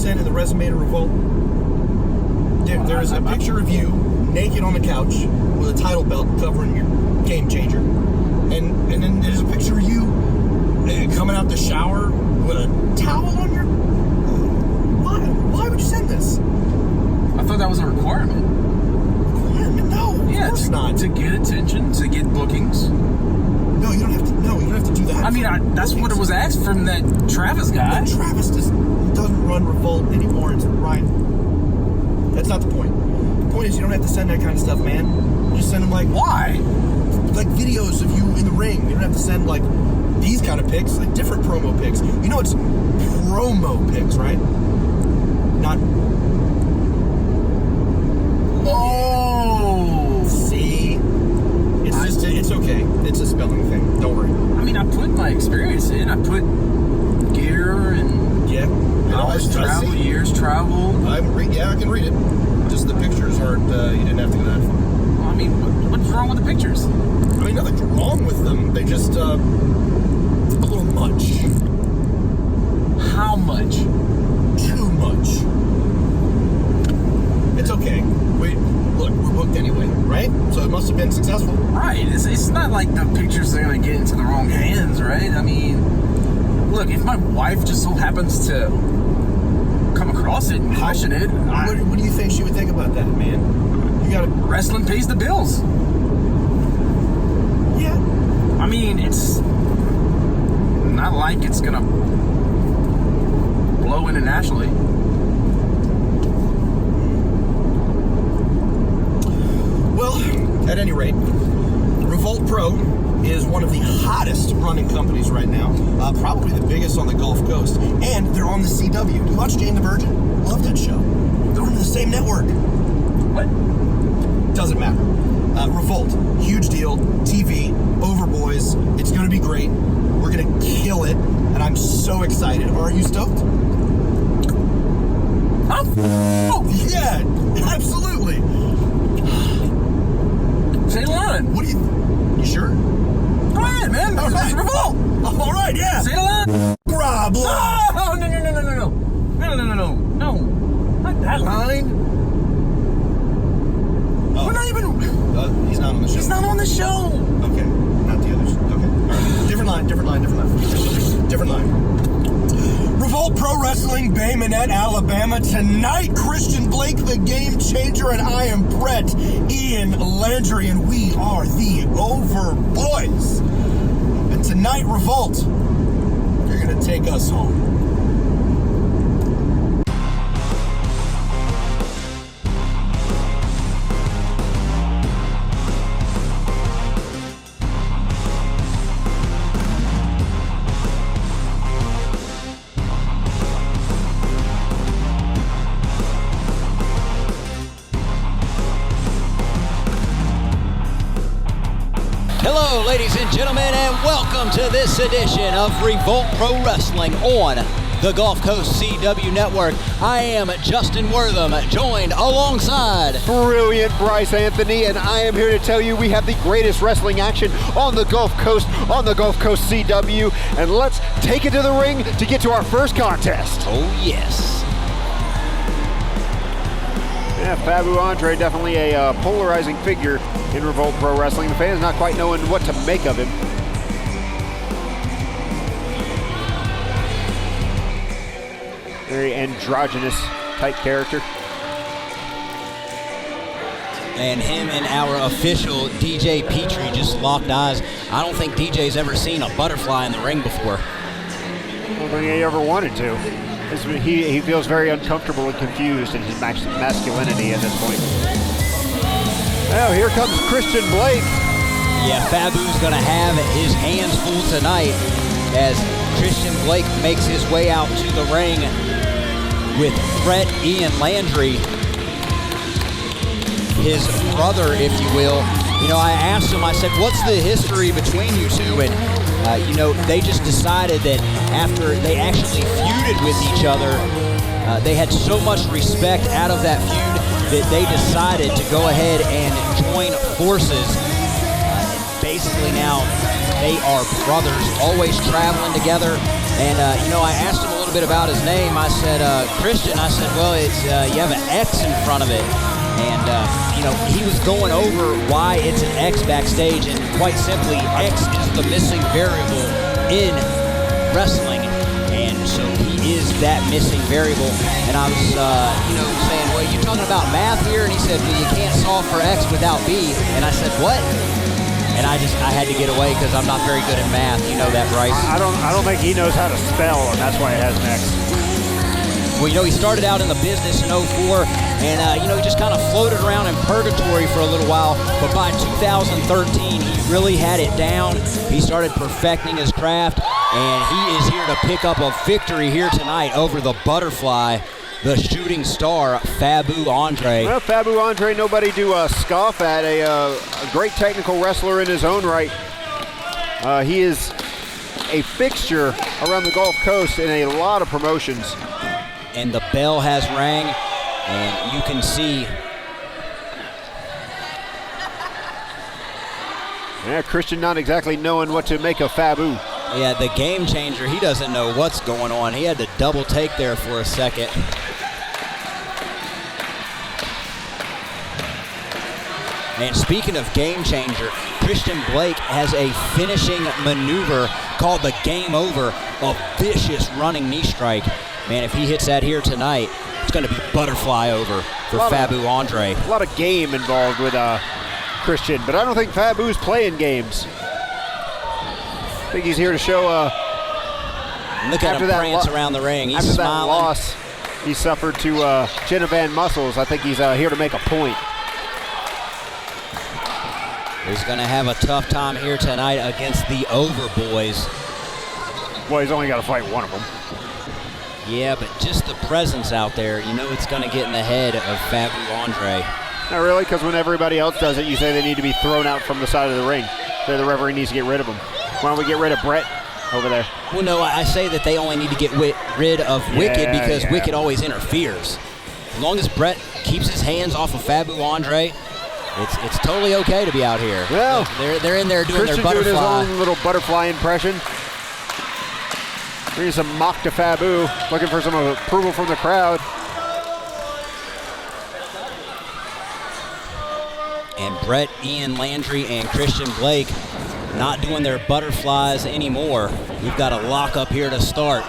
sent in the resume to Revolt? There is a picture of you naked on the couch with a title belt covering your Game Changer. And then there's a picture of you coming out the shower with a towel on your... Why would you send this? I thought that was a requirement. Requirement? No, of course not. To get attention, to get bookings. No, you don't have to. No, you don't have to do that. I mean, that's what it was asked from that Travis guy. No, Travis doesn't run Revolt anymore. It's Ryan. That's not the point. The point is you don't have to send that kind of stuff, man. You just send them like... Why? Like videos of you in the ring. You don't have to send like these kind of pics, like different promo pics. You know it's promo pics, right? Not... Oh! See? It's okay. It's a spelling thing. Don't worry. I mean, I put my experience in. I put gear and... Yeah. Hours travel, years travel. I can read it. Just the pictures aren't, you didn't have to go that far. Well, I mean, what's wrong with the pictures? I mean, nothing's wrong with them. They just, a little much. How much? Too much. It's okay. Look, we're booked anyway, right? So it must have been successful. Right. It's not like the pictures are going to get into the wrong hands, right? I mean, look, if my wife just so happens to come across it and question it... What do you think she would think about that, man? You gotta... Wrestling pays the bills. Yeah. I mean, it's not like it's going to blow internationally. Well, at any rate, Revolt Pro is one of the hottest running companies right now. Probably the biggest on the Gulf Coast. And they're on the CW. Do you watch Jane the Virgin? Love that show. They're on the same network. What? Doesn't matter. Revolt, huge deal. TV, Overboys. It's going to be great. We're going to kill it. And I'm so excited. Are you stoked? Oh, yeah, absolutely. Say line. What do you sure? Go ahead, man. All right. Revolt. All right, yeah. Say the line. Problem. Oh, no. No, not that line. Oh. We're not even... he's not on the show. He's not on the show. Okay, not the others. Okay, all right. Different line. Revolt Pro Wrestling, Bay Minette, Alabama. Tonight, Christian Blake, the Game Changer, and I am Brett Ian Landry, and we are the Overboys. And tonight, Revolt, you're going to take us home. Hello, ladies and gentlemen, and welcome to this edition of Revolt Pro Wrestling on the Gulf Coast CW Network. I am Justin Wortham, joined alongside brilliant Bryce Anthony, and I am here to tell you we have the greatest wrestling action on the Gulf Coast CW, and let's take it to the ring to get to our first contest. Oh, yes. Yeah, Faboo Andre, definitely a polarizing figure in Revolt Pro Wrestling. The fans not quite knowing what to make of him. Very androgynous type character. And him and our official DJ Petrie just locked eyes. I don't think DJ's ever seen a butterfly in the ring before. I don't think he ever wanted to. He feels very uncomfortable and confused in his masculinity at this point. Now here comes Christian Blake. Yeah, Faboo's gonna have his hands full tonight as Christian Blake makes his way out to the ring with Brett Ian Landry, his brother, if you will. You know, I asked him, I said, what's the history between you two? And you know, they just decided that after they actually feuded with each other, they had so much respect out of that feud that they decided to go ahead and join forces. Basically now, they are brothers, always traveling together. And, you know, I asked him a little bit about his name. I said, Christian, I said, well, it's you have an X in front of it. And, he was going over why it's an X backstage, and quite simply, X is the missing variable in wrestling. And so he is that missing variable. And I was, saying, well, you talking about math here? And he said, well, you can't solve for X without B. And I said, what? And I had to get away because I'm not very good at math. You know that, Bryce? I don't think he knows how to spell, and that's why it has an X. Well, he started out in the business in 04, and, he just kind of floated around in purgatory for a little while. But by 2013, he really had it down. He started perfecting his craft, and he is here to pick up a victory here tonight over the Butterfly, the shooting star, Faboo Andre. Well, Faboo Andre, nobody to scoff at. A great technical wrestler in his own right. He is a fixture around the Gulf Coast in a lot of promotions. And the bell has rang, and you can see. Yeah, Christian not exactly knowing what to make of Faboo. Yeah, the game changer, he doesn't know what's going on. He had to double take there for a second. And speaking of game changer, Christian Blake has a finishing maneuver called the game over, a vicious running knee strike. Man, if he hits that here tonight, it's going to be butterfly over for Faboo Andre. A lot of game involved with Christian, but I don't think Faboo's playing games. I think he's here to show. Look at him prance around the ring. He's after smiling. That loss he suffered to Genovan Muscles, I think he's here to make a point. He's going to have a tough time here tonight against the Overboys. Well, he's only got to fight one of them. Yeah, but just the presence out there, it's going to get in the head of Faboo Andre. Not really, because when everybody else does it, you say they need to be thrown out from the side of the ring. So the referee needs to get rid of them. Why don't we get rid of Brett over there? Well, no, I say that they only need to get rid of Wicked because Wicked always interferes. As long as Brett keeps his hands off of Faboo Andre, it's totally okay to be out here. Well, look, they're in there doing Christian their butterfly. Doing his own little butterfly impression. Here's some mock to Faboo, looking for some approval from the crowd. And Brett, Ian, Landry, and Christian Blake not doing their butterflies anymore. We've got a lock up here to start.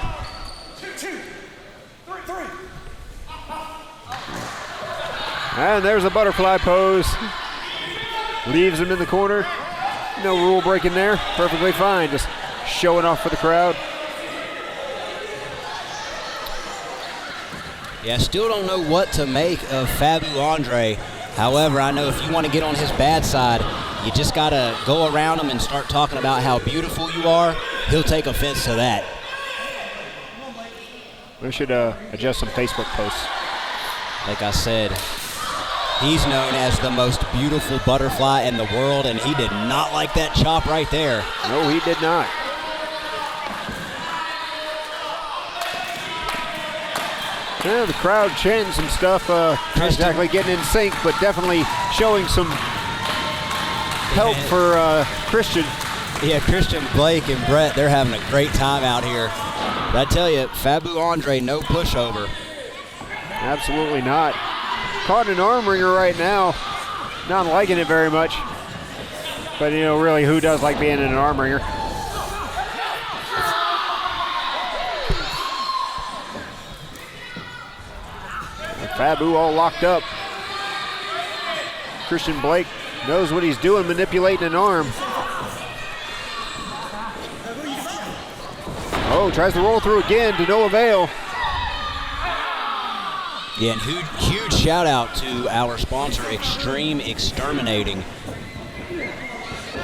2, 3. And there's a butterfly pose. Leaves him in the corner. No rule breaking there. Perfectly fine. Just showing off for the crowd. Yeah, still don't know what to make of Faboo Andre. However, I know if you want to get on his bad side, you just got to go around him and start talking about how beautiful you are. He'll take offense to that. We should adjust some Facebook posts. Like I said, he's known as the most beautiful butterfly in the world, and he did not like that chop right there. No, he did not. Yeah, the crowd chanting some stuff, not exactly getting in sync, but definitely showing some help for Christian. Yeah, Christian Blake and Brett, they're having a great time out here. But I tell you, Faboo Andre, no pushover. Absolutely not. Caught an arm wringer right now. Not liking it very much. But, really, who does like being in an arm wringer? Faboo all locked up. Christian Blake knows what he's doing, manipulating an arm. Oh, tries to roll through again to no avail. Yeah, and huge shout out to our sponsor, Extreme Exterminating.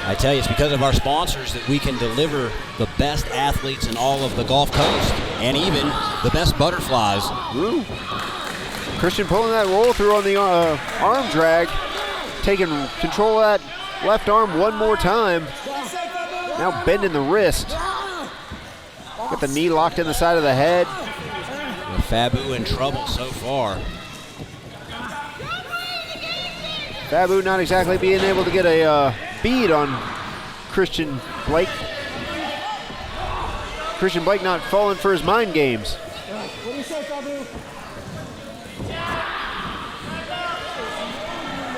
I tell you, it's because of our sponsors that we can deliver the best athletes in all of the Gulf Coast and even the best butterflies. Ooh. Christian pulling that roll through on the arm drag, taking control of that left arm one more time. Now bending the wrist. Got the knee locked in the side of the head. With Faboo in trouble so far. Faboo not exactly being able to get a bead on Christian Blake. Christian Blake not falling for his mind games.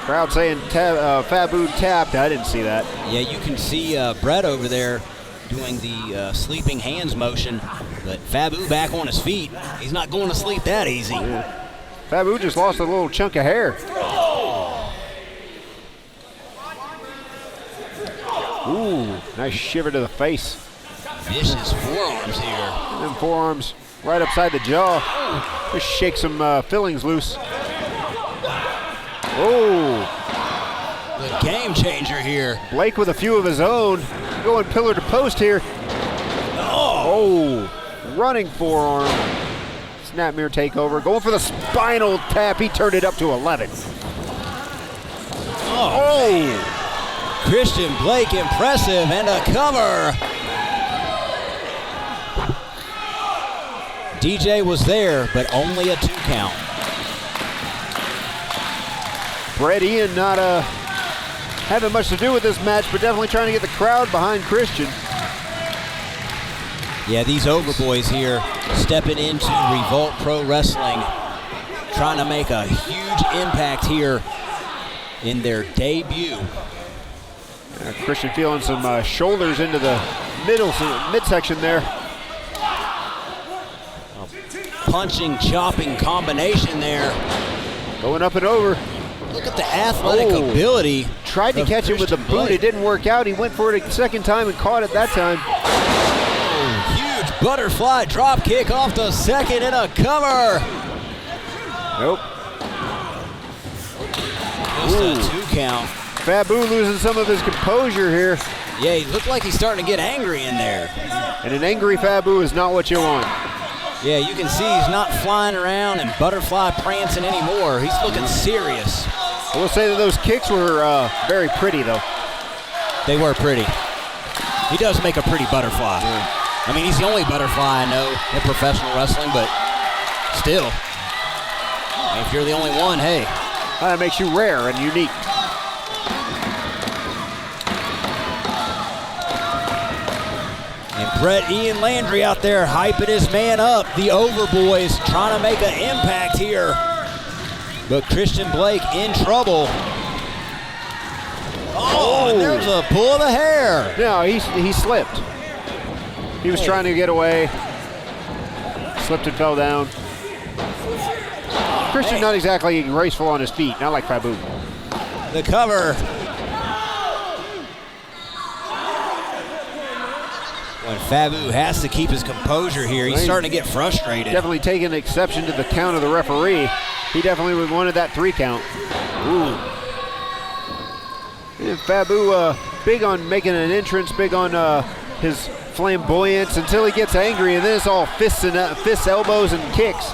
Crowd saying Faboo tapped. I didn't see that. Yeah, you can see Brett over there doing the sleeping hands motion, but Faboo back on his feet. He's not going to sleep that easy. Yeah. Faboo just lost a little chunk of hair. Ooh, nice shiver to the face. Vicious forearms here. And then forearms right upside the jaw. Just shake some fillings loose. Oh. The game changer here. Blake with a few of his own. Going pillar to post here. Oh. Running forearm. Snapmare takeover. Going for the spinal tap. He turned it up to 11. Oh. Christian Blake impressive, and a cover. DJ was there, but only a 2 count. Brett Ian not having much to do with this match, but definitely trying to get the crowd behind Christian. Yeah, these Overboys here stepping into Revolt Pro Wrestling, trying to make a huge impact here in their debut. Christian feeling some shoulders into the midsection there. A punching, chopping combination there. Going up and over. Look at the athletic ability. Tried to catch him with the boot. It didn't work out. He went for it a second time and caught it that time. Oh, huge butterfly drop kick off the second and a cover. Nope. Just a 2 count. Faboo losing some of his composure here. Yeah, he looked like he's starting to get angry in there. And an angry Faboo is not what you want. Yeah, you can see he's not flying around and butterfly prancing anymore. He's looking serious. I will say that those kicks were very pretty, though. They were pretty. He does make a pretty butterfly. Yeah. I mean, he's the only butterfly I know in professional wrestling, but still. If you're the only one, hey. That makes you rare and unique. And Brett Ian Landry out there hyping his man up. The Overboys trying to make an impact here. But Christian Blake in trouble. Oh, and there's a pull of the hair. No, he slipped. He was trying to get away. Slipped and fell down. Christian not exactly graceful on his feet, not like Faboo. The cover. When Faboo has to keep his composure here, he's starting to get frustrated. Definitely taking exception to the count of the referee. He definitely wanted that 3 count. Ooh. And Faboo big on making an entrance, big on his flamboyance until he gets angry, and then it's all fists, elbows, and kicks.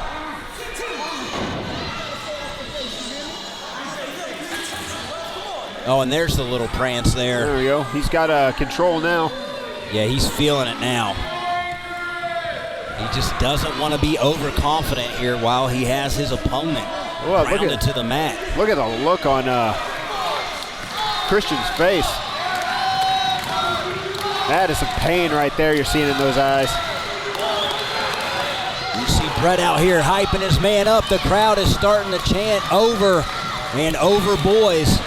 Oh, and there's the little prance there. There we go. He's got control now. Yeah, he's feeling it now. He just doesn't want to be overconfident here while he has his opponent grounded to the mat. Look at the look on Christian's face. That is some pain right there you're seeing in those eyes. You see Brett out here hyping his man up. The crowd is starting to chant over and Overboys.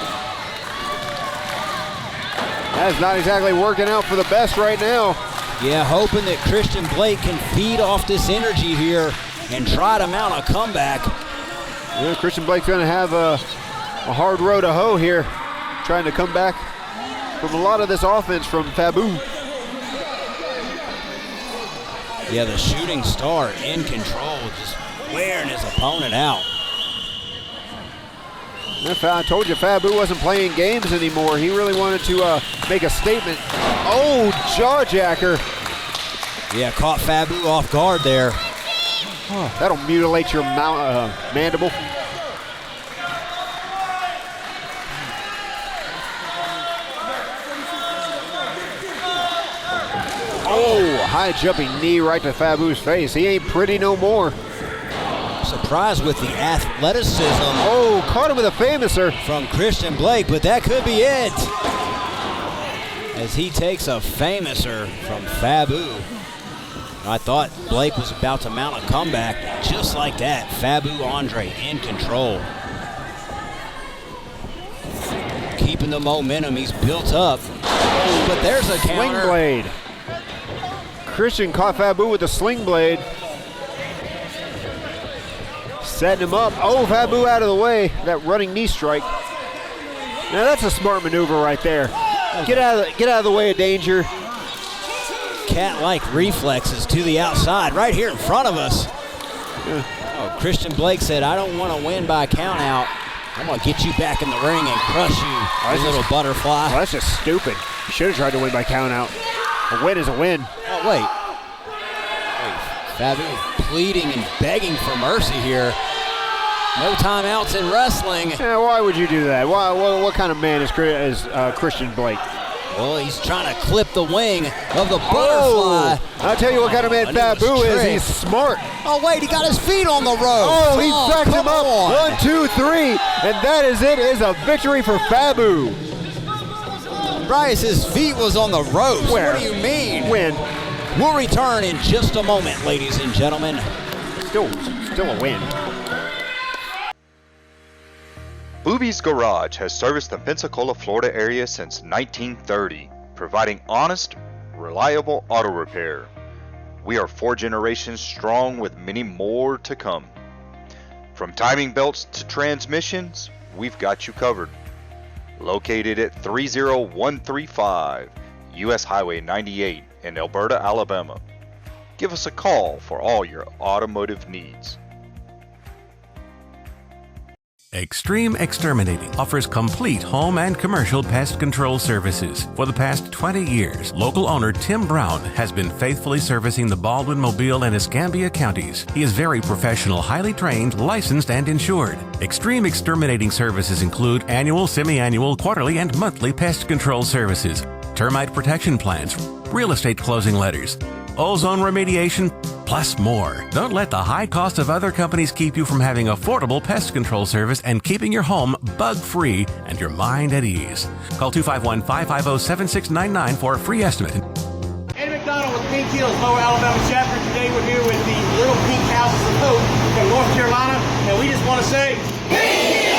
That's not exactly working out for the best right now. Yeah, hoping that Christian Blake can feed off this energy here and try to mount a comeback. Yeah, Christian Blake's going to have a hard row to hoe here, trying to come back from a lot of this offense from Faboo. Yeah, the shooting star in control, just wearing his opponent out. I told you Faboo wasn't playing games anymore. He really wanted to make a statement. Oh, jawjacker. Yeah, caught Faboo off guard there. Oh, that'll mutilate your mandible. Oh, high jumping knee right to Faboo's face. He ain't pretty no more. Surprised with the athleticism. Oh, caught him with a famouser. From Christian Blake, but that could be it. As he takes a famouser from Faboo. I thought Blake was about to mount a comeback. Just like that, Faboo Andre in control. Keeping the momentum he's built up. Oh, but there's a counter. Sling blade. Christian caught Faboo with a sling blade. Setting him up. Oh, Faboo out of the way. That running knee strike. Now that's a smart maneuver right there. Get out of the way of danger. Cat-like reflexes to the outside right here in front of us. Oh, Christian Blake said, I don't want to win by count out. I'm going to get you back in the ring and crush you, you little butterfly. Well, that's just stupid. You should have tried to win by count out. A win is a win. Oh, wait. Faboo pleading and begging for mercy here. No timeouts in wrestling. Yeah, why would you do that? What kind of man is Christian Blake? Well, he's trying to clip the wing of the butterfly. Oh, I'll tell you what kind of man Faboo is. He's smart. Oh, wait, he got his feet on the rope. Oh, he fracked him up. 1, 2, 3. And that is it. Is a victory for Faboo. Bryce, his feet was on the ropes. Where? What do you mean? Win. We'll return in just a moment, ladies and gentlemen. Still a win. Booby's Garage has serviced the Pensacola, Florida area since 1930, providing honest, reliable auto repair. We are 4 generations strong with many more to come. From timing belts to transmissions, we've got you covered. Located at 30135 US Highway 98 in Alberta, Alabama. Give us a call for all your automotive needs. Extreme Exterminating offers complete home and commercial pest control services. For the past 20 years, local owner Tim Brown has been faithfully servicing the Baldwin, Mobile, and Escambia counties. He is very professional, highly trained, licensed, and insured. Extreme Exterminating services include annual, semi-annual, quarterly, and monthly pest control services, termite protection plans, real estate closing letters, ozone remediation, plus more. Don't let the high cost of other companies keep you from having affordable pest control service and keeping your home bug-free and your mind at ease. Call 251-550-7699 for a free estimate. Eddie McDonald with Pink Hills, Lower Alabama chapter. Today we're here with the Little Pink Houses of Hope from North Carolina, and we just want to say, Pink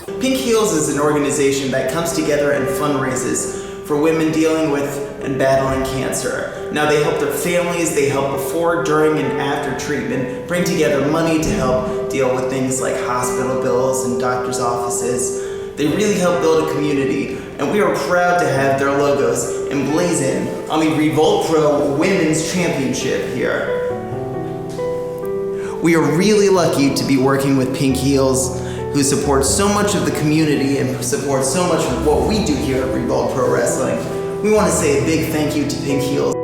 Heels! Pink Heels is an organization that comes together and fundraises for women dealing with and battling cancer. Now they help their families, they help before, during, and after treatment, bring together money to help deal with things like hospital bills and doctor's offices. They really help build a community, and we are proud to have their logos emblazoned on the Revolt Pro Women's Championship here. We are really lucky to be working with Pink Heels, who supports so much of the community and supports so much of what we do here at Revolt Pro Wrestling. We want to say a big thank you to Pink Heels.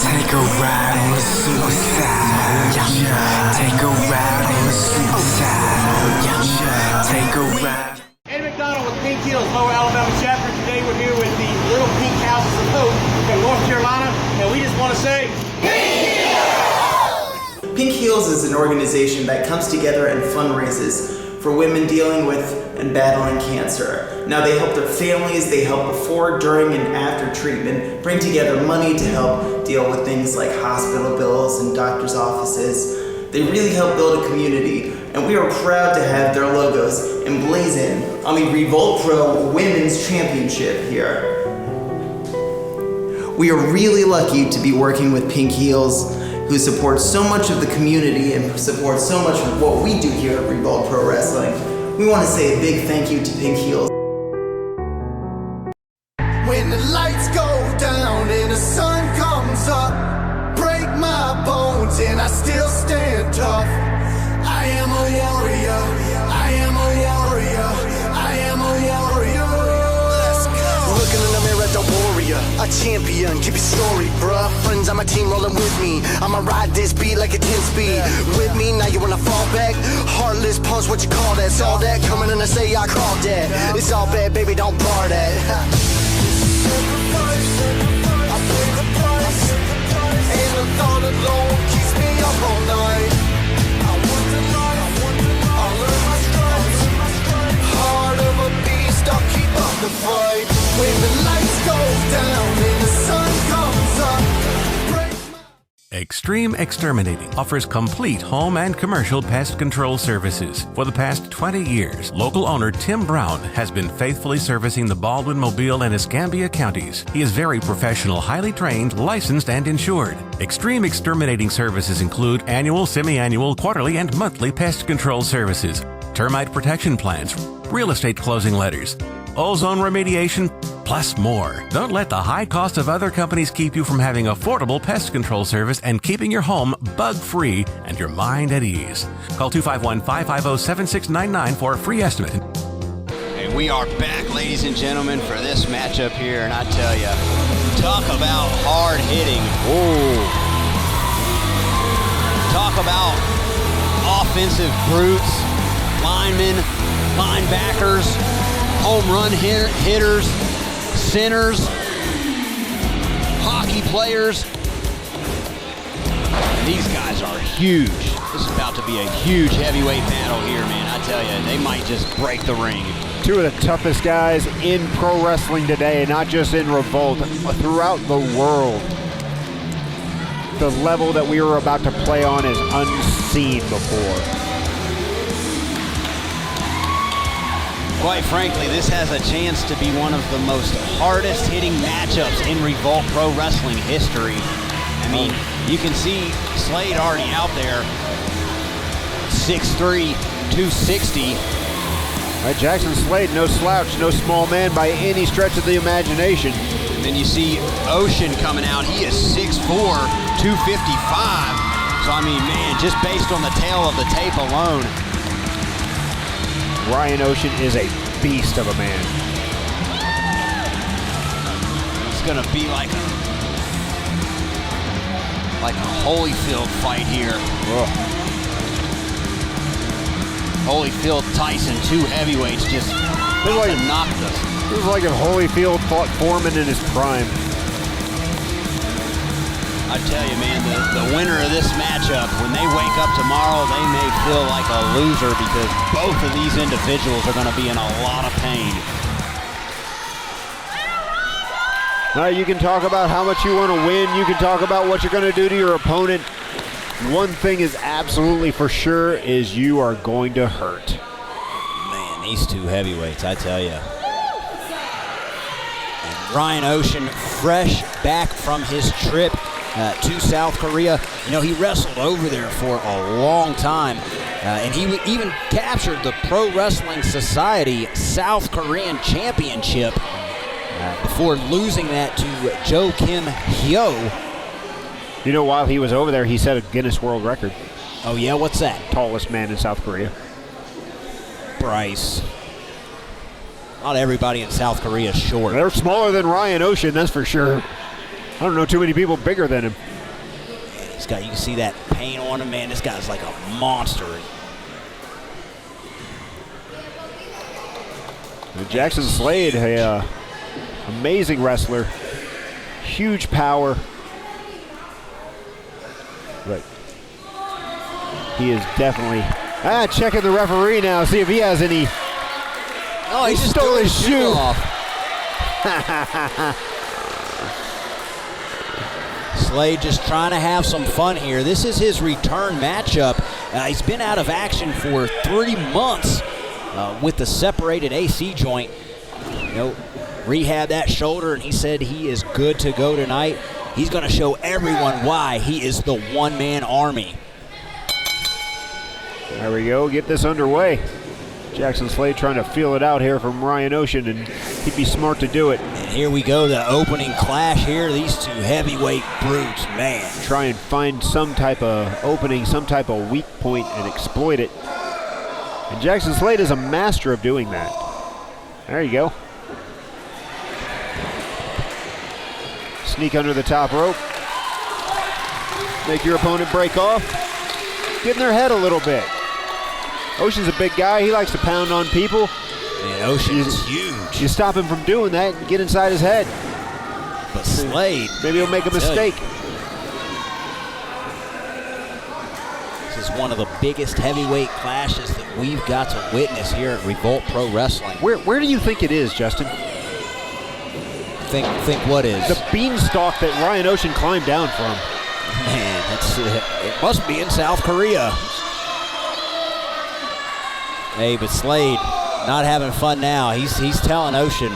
Take a ride on the suicide. Take a ride on the suicide. Take a ride. Ed McDonald with Pink Heels, Lower Alabama chapter. Today we're here with the Little Pink Houses of Hope from North Carolina, and we just want to say, Pink Heels is an organization that comes together and fundraises for women dealing with and battling cancer. Now they help their families, they help before, during, and after treatment, bring together money to help deal with things like hospital bills and doctor's offices. They really help build a community, and we are proud to have their logos emblazoned on the Revolt Pro Women's Championship here. We are really lucky to be working with Pink Heels, who supports so much of the community and supports so much of what we do here at Revolt Pro Wrestling. We want to say a big thank you to Pink Heels. When the lights go down and the sun comes up, break my bones and I still stand tough. I am a warrior, I am a warrior, I am a warrior. Let's go. Looking in the mirror, the warrior, a champion, keep your story, bruh. Friends on my team rolling with me, I'ma ride this beat like a 10-speed. With me, now you wanna fall back? Heartless punch, what you call that? It's all that, coming in and say I called that. It's all bad, baby, don't bar that. I pay the price, and the thought alone keeps me up all night. I want the life, I learn my stripes. Heart of a beast, I'll keep up the fight. When the lights go down and the sun comes up, break my... Extreme Exterminating offers complete home and commercial pest control services. For the past 20 years, local owner Tim Brown has been faithfully servicing the Baldwin, Mobile, and Escambia counties. He is very professional, highly trained, licensed, and insured. Extreme Exterminating services include annual, semi-annual, quarterly, and monthly pest control services, termite protection plans, real estate closing letters, ozone remediation, plus more. Don't let the high cost of other companies keep you from having affordable pest control service and keeping your home bug-free and your mind at ease. Call 251-550-7699 for a free estimate. And we are back, ladies and gentlemen, for this matchup here, and I tell you, talk about hard hitting. Whoa. Talk about offensive brutes, linemen, linebackers, home run hitters, centers, hockey players. These guys are huge. This is about to be a huge heavyweight battle here, man. I tell you, they might just break the ring. Two of the toughest guys in pro wrestling today, not just in Revolt, but throughout the world. The level that we were about to play on is unseen before. Quite frankly, this has a chance to be one of the most hardest hitting matchups in Revolt Pro Wrestling history. I mean, you can see Slade already out there, 6'3", 260. Right, Jaxson Slade, no slouch, no small man by any stretch of the imagination. And then you see Oshun coming out. He is 6'4", 255. So, I mean, man, just based on the tail of the tape alone. Ryan Oshun is a beast of a man. It's going to be like a Holyfield fight here. Ugh. Holyfield, Tyson, two heavyweights just knocked us. It was like if Holyfield fought Foreman in his prime. I tell you, man, the winner of this matchup, when they wake up tomorrow, they may feel like a loser because both of these individuals are going to be in a lot of pain. Now, you can talk about how much you want to win. You can talk about what you're going to do to your opponent. One thing is absolutely for sure is you are going to hurt. Man, these two heavyweights, I tell you. And Ryan Oshun, fresh back from his trip to South Korea. You know, he wrestled over there for a long time. And he even captured the Pro Wrestling Society South Korean Championship before losing that to Jo Kim Hyo. You know, while he was over there, he set a Guinness World Record. Oh, yeah? What's that? Tallest man in South Korea. Bryce. Not everybody in South Korea is short. They're smaller than Ryan Oshun, that's for sure. I don't know too many people bigger than him. Man, you can see that paint on him, man. This guy's like a monster. Jaxson Slade, a amazing wrestler, huge power, but he is definitely checking the referee now, see if he has any. Oh, he just stole his shoe off. Slade just trying to have some fun here. This is his return matchup. He's been out of action for 3 months with the separated AC joint. You know, rehab that shoulder, and he said he is good to go tonight. He's going to show everyone why he is the one-man army. There we go, get this underway. Jaxson Slade trying to feel it out here from Ryan Oshun, and he'd be smart to do it. And here we go, the opening clash here. These two heavyweight brutes, man. Try and find some type of opening, some type of weak point, and exploit it. And Jaxson Slade is a master of doing that. There you go. Sneak under the top rope. Make your opponent break off. Get in their head a little bit. Oshun's a big guy. He likes to pound on people. Man, Oshun is huge. You stop him from doing that and get inside his head. But Slade, maybe he'll make a mistake. This is one of the biggest heavyweight clashes that we've got to witness here at Revolt Pro Wrestling. Where do you think it is, Justin? Think what is? The beanstalk that Ryan Oshun climbed down from. Man, it must be in South Korea. Hey, but Slade not having fun now. He's telling Oshun.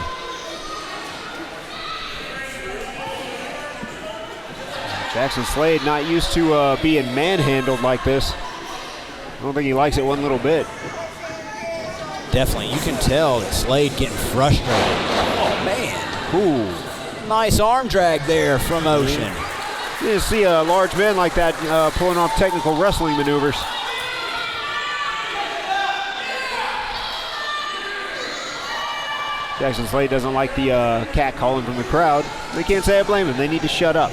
Jaxson Slade not used to being manhandled like this. I don't think he likes it one little bit. Definitely, you can tell that Slade getting frustrated. Oh, man. Ooh. Nice arm drag there from Oshun. You didn't see a large man like that pulling off technical wrestling maneuvers. Jaxson Slade doesn't like the cat calling from the crowd. They can't say I blame him. They need to shut up.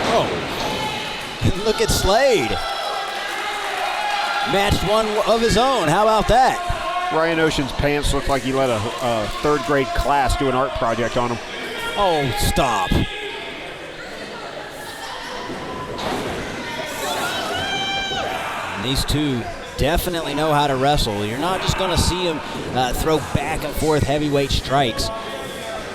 Oh, look at Slade. Matched one of his own. How about that? Ryan Oshun's pants look like he let a third grade class do an art project on him. Oh, stop. And these two definitely know how to wrestle. You're not just going to see them throw back and forth heavyweight strikes.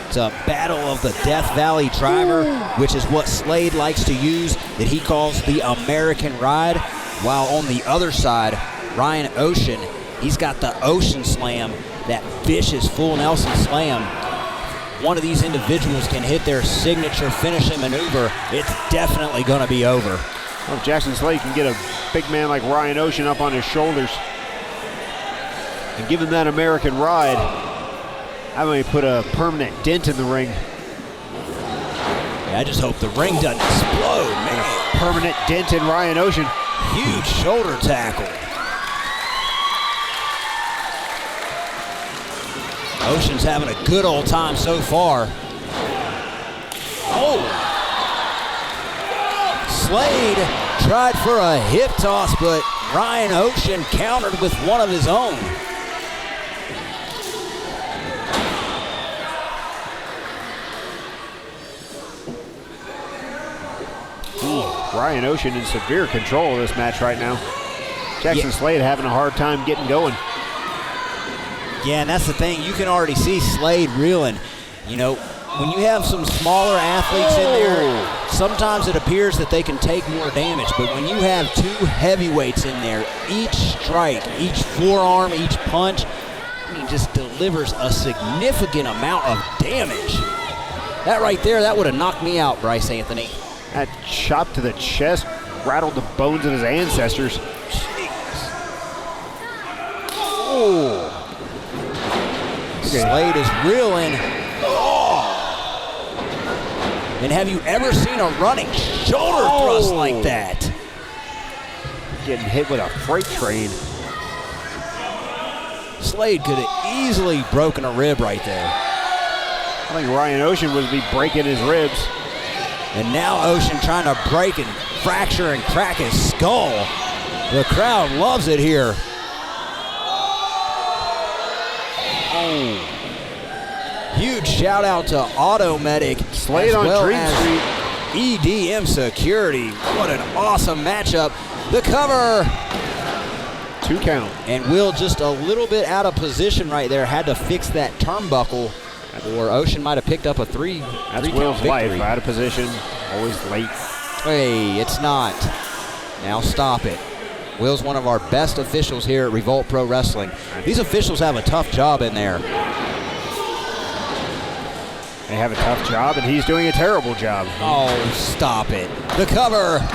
It's a battle of the Death Valley Driver, which is what Slade likes to use, that he calls the American Ride. While on the other side, Ryan Oshun, he's got the Ocean Slam, that vicious full Nelson Slam. One of these individuals can hit their signature finishing maneuver, it's definitely going to be over. Well, if Jaxson Slade can get a big man like Ryan Oshun up on his shoulders. and give him that American ride. I may put a permanent dent in the ring. Yeah, I just hope the ring doesn't explode, man. Permanent dent in Ryan Oshun. Huge shoulder tackle. Oshun's having a good old time so far. Oh! Slade tried for a hip toss, but Ryan Oshun countered with one of his own. Ryan Oshun in severe control of this match right now. Jaxson Slade having a hard time getting going. Yeah, and that's the thing. You can already see Slade reeling. You know, when you have some smaller athletes in there, sometimes it appears that they can take more damage. But when you have two heavyweights in there, each strike, each forearm, each punch, I mean, just delivers a significant amount of damage. That right there, that would have knocked me out, Bryce Anthony. That chop to the chest rattled the bones of his ancestors. Oh. Slade is reeling. Oh. And have you ever seen a running shoulder thrust like that? Getting hit with a freight train. Slade could have easily broken a rib right there. I think Ryan Oshun would be breaking his ribs. And now Oshun trying to break and fracture and crack his skull. The crowd loves it here. Oh. Huge shout out to Auto Medic. Slade on well Dream Street. EDM Security. What an awesome matchup. The cover. 2 count. And Will just a little bit out of position right there. Had to fix that turnbuckle. Or Oshun might have picked up a three. That's Will's life. Out of position, always late. Hey, it's not. Now stop it. Will's one of our best officials here at Revolt Pro Wrestling. These officials have a tough job in there. They have a tough job, and he's doing a terrible job. Oh, stop it. The cover.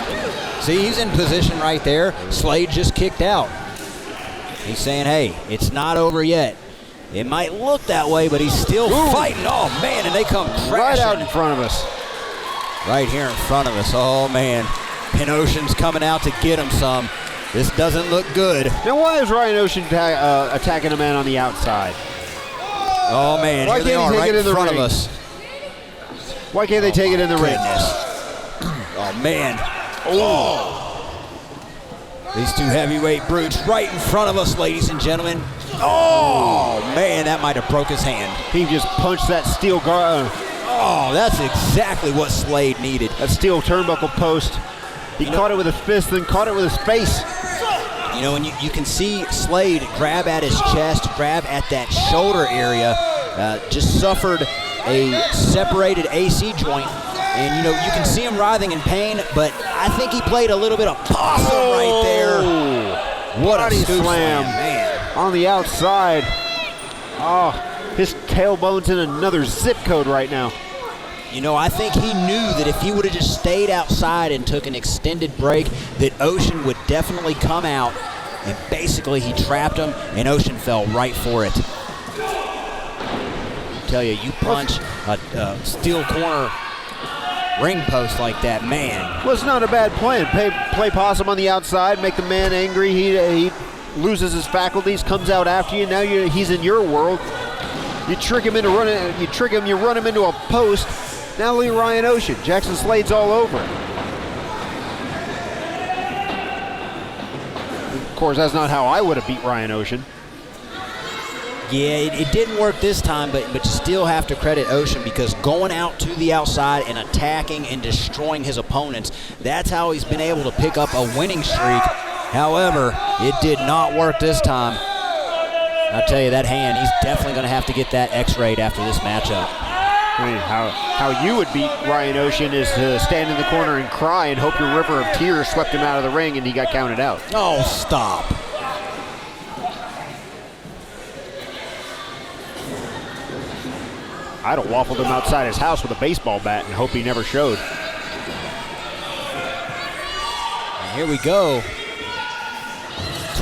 See, he's in position right there. Slade just kicked out. He's saying, hey, it's not over yet. It might look that way, but he's still fighting. Oh, man, and they come crashing. Right out in front of us. Right here in front of us. Oh, man. And Oshun's coming out to get him some. This doesn't look good. Now, why is Ryan Oshun attacking a man on the outside? Oh, man, why here they are right in front ring? of us. Why can't they take it in the ring? Oh, man. Oh. These two heavyweight brutes right in front of us, ladies and gentlemen. Oh, man, that might have broke his hand. He just punched that steel guard. Oh, that's exactly what Slade needed. That steel turnbuckle post. He caught it with his fist, then caught it with his face. You know, and you can see Slade grab at his chest, grab at that shoulder area, just suffered a separated AC joint. And, you know, you can see him writhing in pain, but I think he played a little bit of possum right there. What Body a slam, man. On the outside. Oh, his tailbone's in another zip code right now. You know, I think he knew that if he would have just stayed outside and took an extended break, that Oshun would definitely come out. And basically, he trapped him, and Oshun fell right for it. I tell you, you punch a steel corner ring post like that, man. Well, it's not a bad plan. Play possum on the outside, make the man angry. He loses his faculties, comes out after you. Now he's in your world. You trick him into running. You trick him. You run him into a post. Now leave Ryan Oshun. Jaxson Slade's all over. Of course, that's not how I would have beat Ryan Oshun. Yeah, it didn't work this time, but you still have to credit Oshun because going out to the outside and attacking and destroying his opponents, that's how he's been able to pick up a winning streak. However, it did not work this time. I'll tell you, that hand, he's definitely going to have to get that X-rayed after this matchup. I mean, how you would beat Ryan Oshun is to stand in the corner and cry and hope your river of tears swept him out of the ring and he got counted out. Oh, stop. I'd have waffled him outside his house with a baseball bat and hope he never showed. And here we go.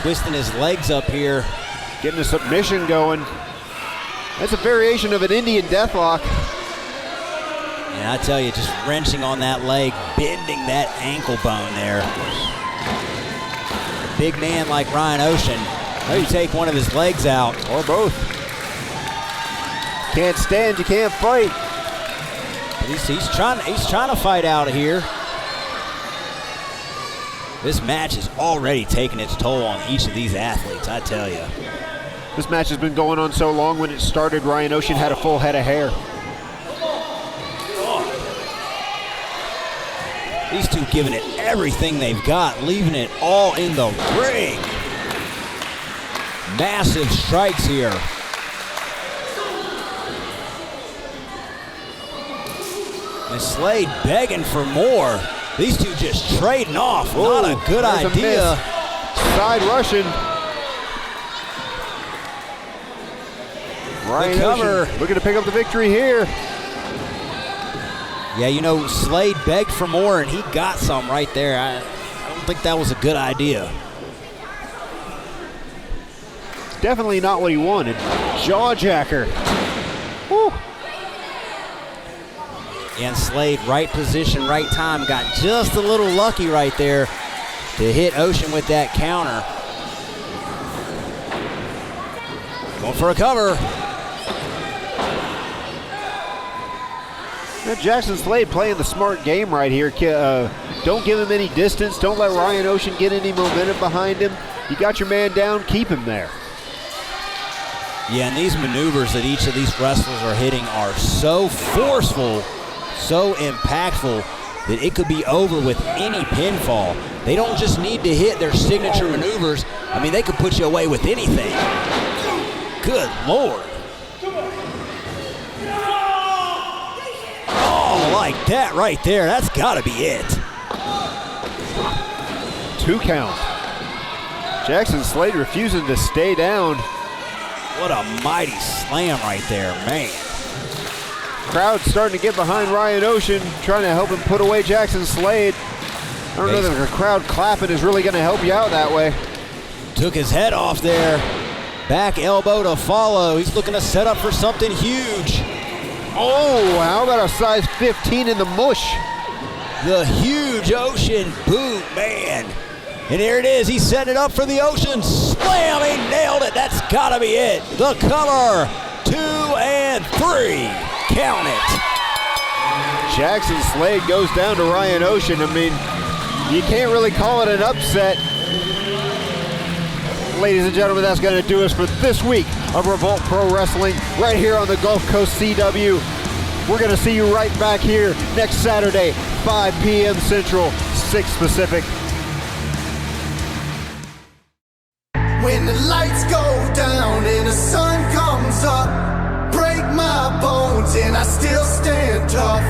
Twisting his legs up here. Getting a submission going. That's a variation of an Indian deathlock. And I tell you, just wrenching on that leg, bending that ankle bone there. A big man like Ryan Oshun, maybe take one of his legs out. Or both. Can't stand, you can't fight. He's trying to fight out of here. This match is already taking its toll on each of these athletes, I tell you. This match has been going on so long. When it started, Ryan Oshun had a full head of hair. These two giving it everything they've got, leaving it all in the ring. Massive strikes here. And Slade begging for more. These two just trading off. Ooh, not a good idea. Side rushing. Ryan Oshun looking to pick up the victory here. Yeah, you know, Slade begged for more, and he got some right there. I don't think that was a good idea. Definitely not what he wanted. Jawjacker. Woo. And Slade, right position, right time, got just a little lucky right there to hit Oshun with that counter. Going for a cover. Now Jaxson Slade playing the smart game right here. Don't give him any distance. Don't let Ryan Oshun get any momentum behind him. You got your man down, keep him there. Yeah, and these maneuvers that each of these wrestlers are hitting are so forceful, so impactful, that it could be over with any pinfall. They don't just need to hit their signature maneuvers. I mean, they could put you away with anything. Good Lord. Oh, like that right there. That's got to be it. 2 count. Jaxson Slade refusing to stay down. What a mighty slam right there, man. Crowd starting to get behind Ryan Oshun, trying to help him put away Jaxson Slade. I don't know that the crowd clapping is really going to help you out that way. Took his head off there. Back elbow to follow. He's looking to set up for something huge. Oh, how about a size 15 in the mush? The huge Oshun boot, man. And here it is. He set it up for the Oshun slam. He nailed it. That's got to be it. The cover. 2 and 3. Count it. Jaxson Slade goes down to Ryan Oshun. I mean, you can't really call it an upset. Ladies and gentlemen, that's going to do us for this week of Revolt Pro Wrestling right here on the Gulf Coast CW. We're going to see you right back here next Saturday, 5 p.m. Central, 6 Pacific. When the lights go down and the sun comes up, break my bones and I still stand tough.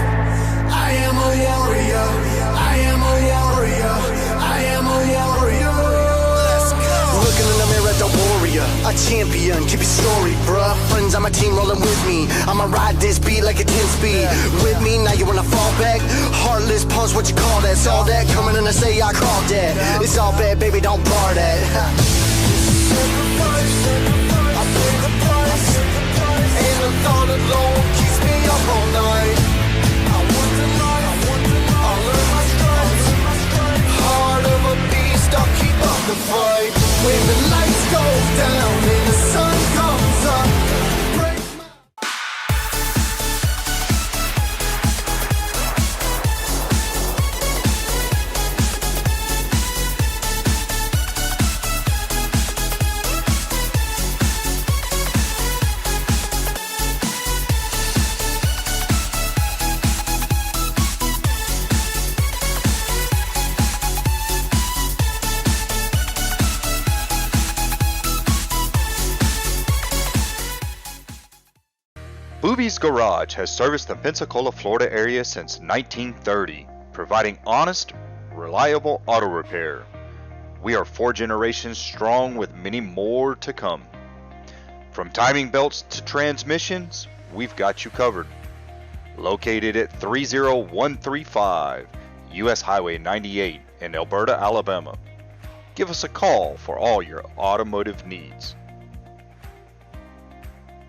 I am a warrior, I am a warrior, I am a warrior. Let's go. Looking in the mirror, the warrior, a champion, keep your story, bruh. Friends on my team rolling with me, I'ma ride this beat like a 10-speed. With me, now you wanna fall back? Heartless punch, what you call that? Saw that coming and I say I called that. It's all bad, baby, don't bar that. I pay the price, and the thought alone keeps me up all night. I want the life, I'll learn my stripes. Heart of a beast, I'll keep up the fight. When the lights go down and the sun comes up, break my... Booby's Garage has serviced the Pensacola, Florida area since 1930, providing honest, reliable auto repair. We are 4 generations strong with many more to come. From timing belts to transmissions, we've got you covered. Located at 30135 US Highway 98 in Alberta, Alabama. Give us a call for all your automotive needs.